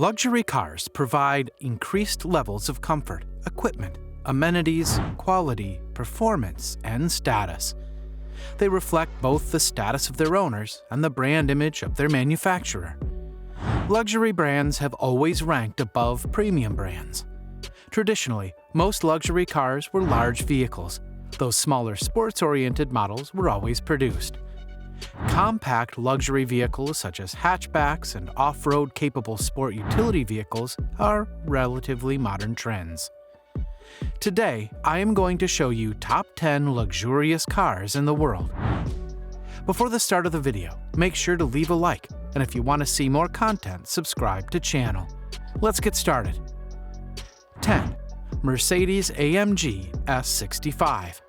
Luxury cars provide increased levels of comfort, equipment, amenities, quality, performance, and status. They reflect both the status of their owners and the brand image of their manufacturer. Luxury brands have always ranked above premium brands. Traditionally, most luxury cars were large vehicles, though smaller sports-oriented models were always produced. Compact luxury vehicles such as hatchbacks and off-road capable sport utility vehicles are relatively modern trends. Today, I am going to show you top 10 luxurious cars in the world. Before the start of the video, make sure to leave a like, and if you want to see more content, subscribe to channel. Let's get started. 10. Mercedes-AMG S65.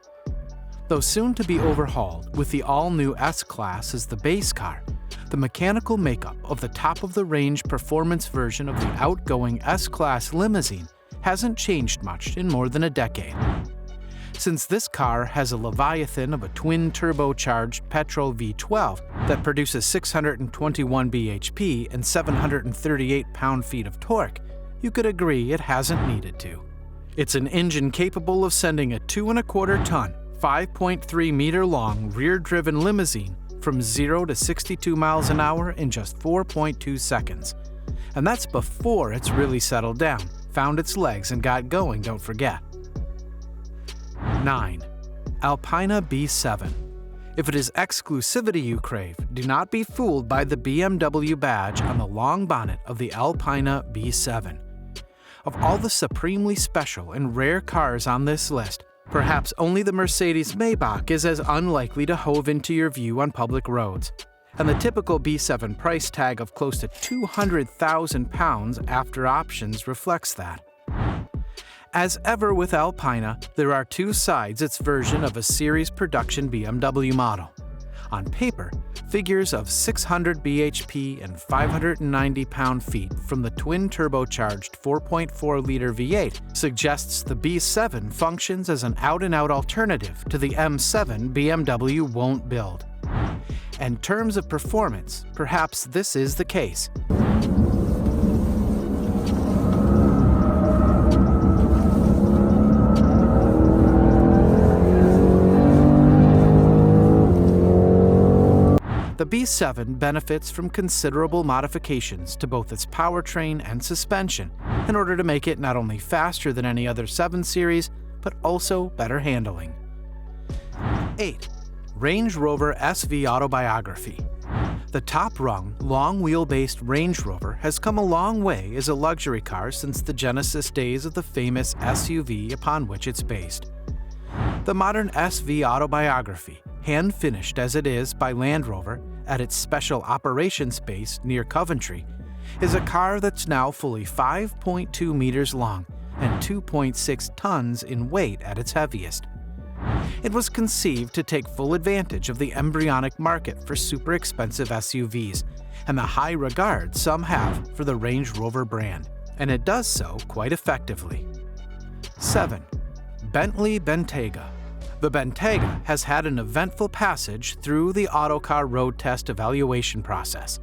Though soon to be overhauled with the all-new S-Class as the base car, the mechanical makeup of the top-of-the-range performance version of the outgoing S-Class limousine hasn't changed much in more than a decade. Since this car has a leviathan of a twin-turbocharged petrol V12 that produces 621 bhp and 738 pound-feet of torque, you could agree it hasn't needed to. It's an engine capable of sending a 2.25-ton, 5.3-meter-long rear-driven limousine from 0 to 62 miles an hour in just 4.2 seconds. And that's before it's really settled down, found its legs, and got going, don't forget. 9. Alpina B7. If it is exclusivity you crave, do not be fooled by the BMW badge on the long bonnet of the Alpina B7. Of all the supremely special and rare cars on this list, perhaps only the Mercedes Maybach is as unlikely to hove into your view on public roads, and the typical B7 price tag of close to £200,000 after options reflects that. As ever with Alpina, there are two sides its version of a series production BMW model. On paper, figures of 600 bhp and 590 pound-feet from the twin-turbocharged 4.4-liter V8 suggests the B7 functions as an out-and-out alternative to the M7 BMW won't build. In terms of performance, perhaps this is the case. The B7 benefits from considerable modifications to both its powertrain and suspension in order to make it not only faster than any other 7 Series, but also better handling. 8. Range Rover SV Autobiography. The top-rung, long-wheel-based Range Rover has come a long way as a luxury car since the Genesis days of the famous SUV upon which it's based. The modern SV Autobiography, hand-finished as it is by Land Rover at its special operations base near Coventry, is a car that's now fully 5.2 meters long and 2.6 tons in weight at its heaviest. It was conceived to take full advantage of the embryonic market for super expensive SUVs and the high regard some have for the Range Rover brand, and it does so quite effectively. 7. Bentley Bentayga. The Bentayga has had an eventful passage through the Autocar road test evaluation process.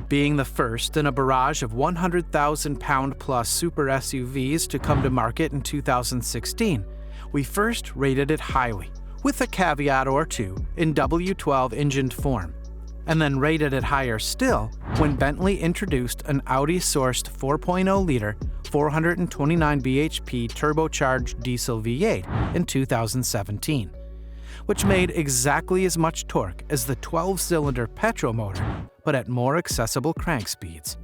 Being the first in a barrage of 100,000-pound-plus super SUVs to come to market in 2016, we first rated it highly, with a caveat or two in W12 engined form, and then rated it higher still when Bentley introduced an Audi-sourced 4.0-liter, 429 bhp turbocharged diesel V8 in 2017, which made exactly as much torque as the 12-cylinder petrol motor, but at more accessible crank speeds.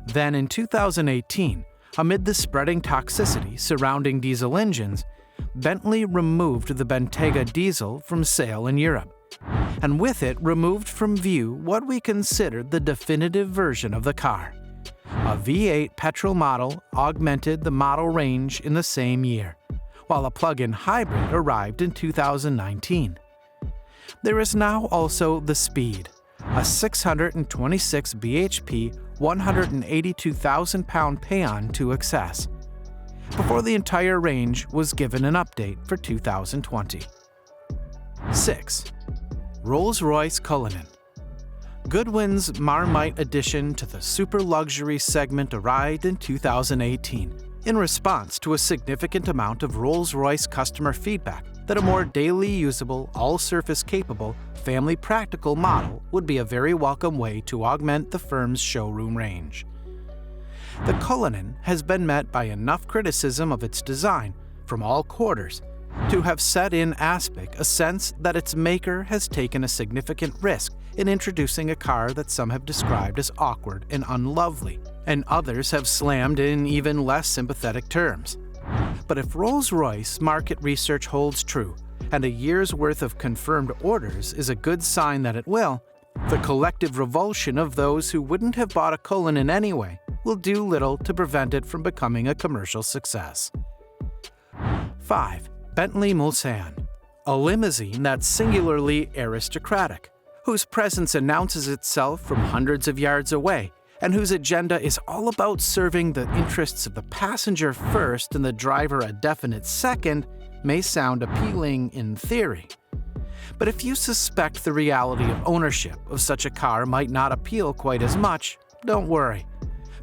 Then in 2018, amid the spreading toxicity surrounding diesel engines, Bentley removed the Bentayga diesel from sale in Europe, and with it removed from view what we considered the definitive version of the car. A V8 petrol model augmented the model range in the same year, while a plug-in hybrid arrived in 2019. There is now also the Speed, a 626 bhp, 182,000-pound Payon to excess, before the entire range was given an update for 2020. 6. Rolls-Royce Cullinan. Goodwin's Marmite addition to the super luxury segment arrived in 2018 in response to a significant amount of Rolls-Royce customer feedback that a more daily usable, all-surface capable, family practical model would be a very welcome way to augment the firm's showroom range. The Cullinan has been met by enough criticism of its design from all quarters to have set in Aspic a sense that its maker has taken a significant risk in introducing a car that some have described as awkward and unlovely, and others have slammed in even less sympathetic terms. But if Rolls-Royce market research holds true, and a year's worth of confirmed orders is a good sign that it will, the collective revulsion of those who wouldn't have bought a Cullinan anyway will do little to prevent it from becoming a commercial success. 5. Bentley Mulsanne, a limousine that's singularly aristocratic, whose presence announces itself from hundreds of yards away, and whose agenda is all about serving the interests of the passenger first and the driver a definite second, may sound appealing in theory. But if you suspect the reality of ownership of such a car might not appeal quite as much, don't worry,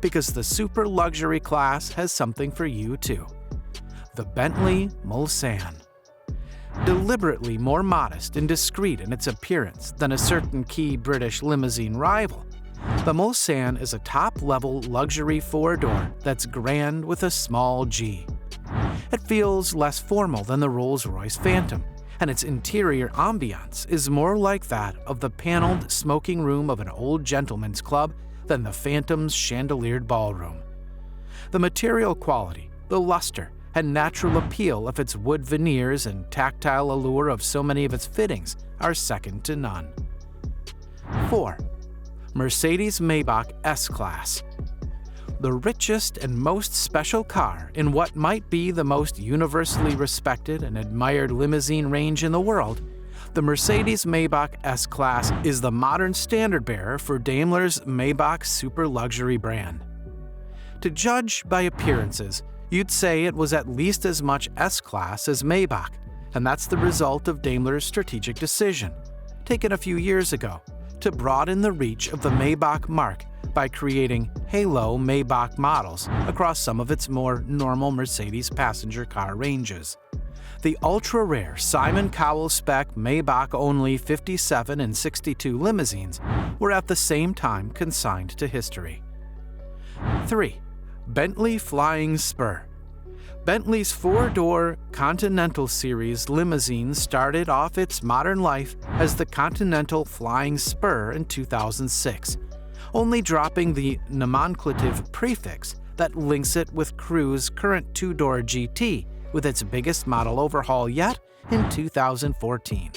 because the super luxury class has something for you too. The Bentley Mulsanne. Deliberately more modest and discreet in its appearance than a certain key British limousine rival, the Mulsanne is a top-level luxury four-door that's grand with a small G. It feels less formal than the Rolls-Royce Phantom, and its interior ambiance is more like that of the paneled smoking room of an old gentleman's club than the Phantom's chandeliered ballroom. The material quality, the luster, and natural appeal of its wood veneers and tactile allure of so many of its fittings are second to none. 4. Mercedes-Maybach S-Class. The richest and most special car in what might be the most universally respected and admired limousine range in the world, the Mercedes-Maybach S-Class is the modern standard-bearer for Daimler's Maybach super luxury brand. To judge by appearances, you'd say it was at least as much S-Class as Maybach, and that's the result of Daimler's strategic decision, taken a few years ago, to broaden the reach of the Maybach marque by creating halo Maybach models across some of its more normal Mercedes passenger car ranges. The ultra-rare Simon Cowell spec Maybach-only 57 and 62 limousines were at the same time consigned to history. 3. Bentley Flying Spur. Bentley's four-door Continental Series limousine started off its modern life as the Continental Flying Spur in 2006, only dropping the nomenclative prefix that links it with Cruise's current two-door GT with its biggest model overhaul yet in 2014.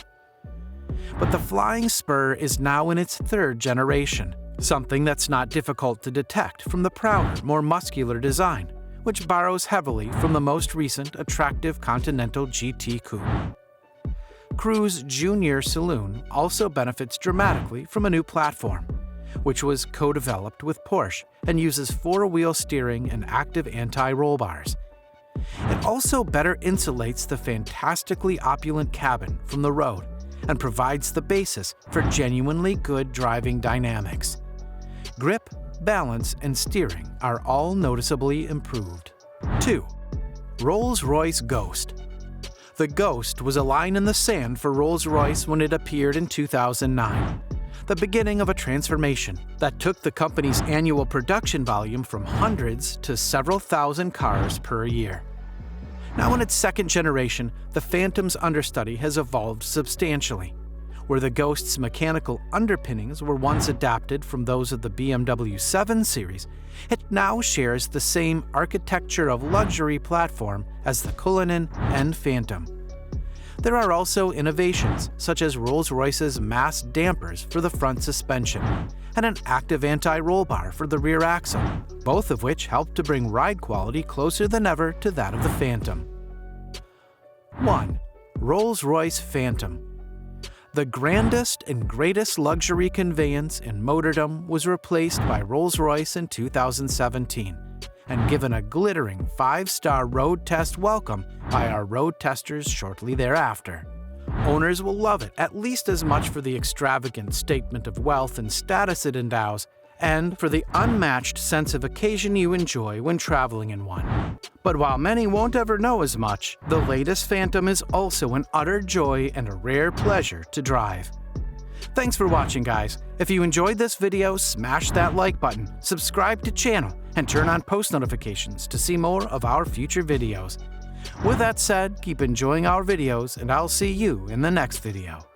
But the Flying Spur is now in its third generation, something that's not difficult to detect from the prouder, more muscular design, which borrows heavily from the most recent attractive Continental GT Coupe. Cruise Junior Saloon also benefits dramatically from a new platform, which was co-developed with Porsche and uses four-wheel steering and active anti-roll bars. It also better insulates the fantastically opulent cabin from the road and provides the basis for genuinely good driving dynamics. Grip, balance, and steering are all noticeably improved. 2. Rolls-Royce Ghost. The Ghost was a line in the sand for Rolls-Royce when it appeared in 2009, the beginning of a transformation that took the company's annual production volume from hundreds to several thousand cars per year. Now in its second generation, the Phantom's understudy has evolved substantially. Where the Ghost's mechanical underpinnings were once adapted from those of the BMW 7 Series, it now shares the same architecture of luxury platform as the Cullinan and Phantom. There are also innovations, such as Rolls-Royce's mass dampers for the front suspension and an active anti-roll bar for the rear axle, both of which help to bring ride quality closer than ever to that of the Phantom. 1. Rolls-Royce Phantom. The grandest and greatest luxury conveyance in motordom was replaced by Rolls-Royce in 2017 and given a glittering 5-star road test welcome by our road testers shortly thereafter. Owners will love it at least as much for the extravagant statement of wealth and status it endows, and for the unmatched sense of occasion you enjoy when traveling in one. But while many won't ever know as much, the latest Phantom is also an utter joy and a rare pleasure to drive. Thanks for watching, guys. If you enjoyed this video, smash that like button, subscribe to channel, and turn on post notifications to see more of our future videos. With that said, keep enjoying our videos, and I'll see you in the next video.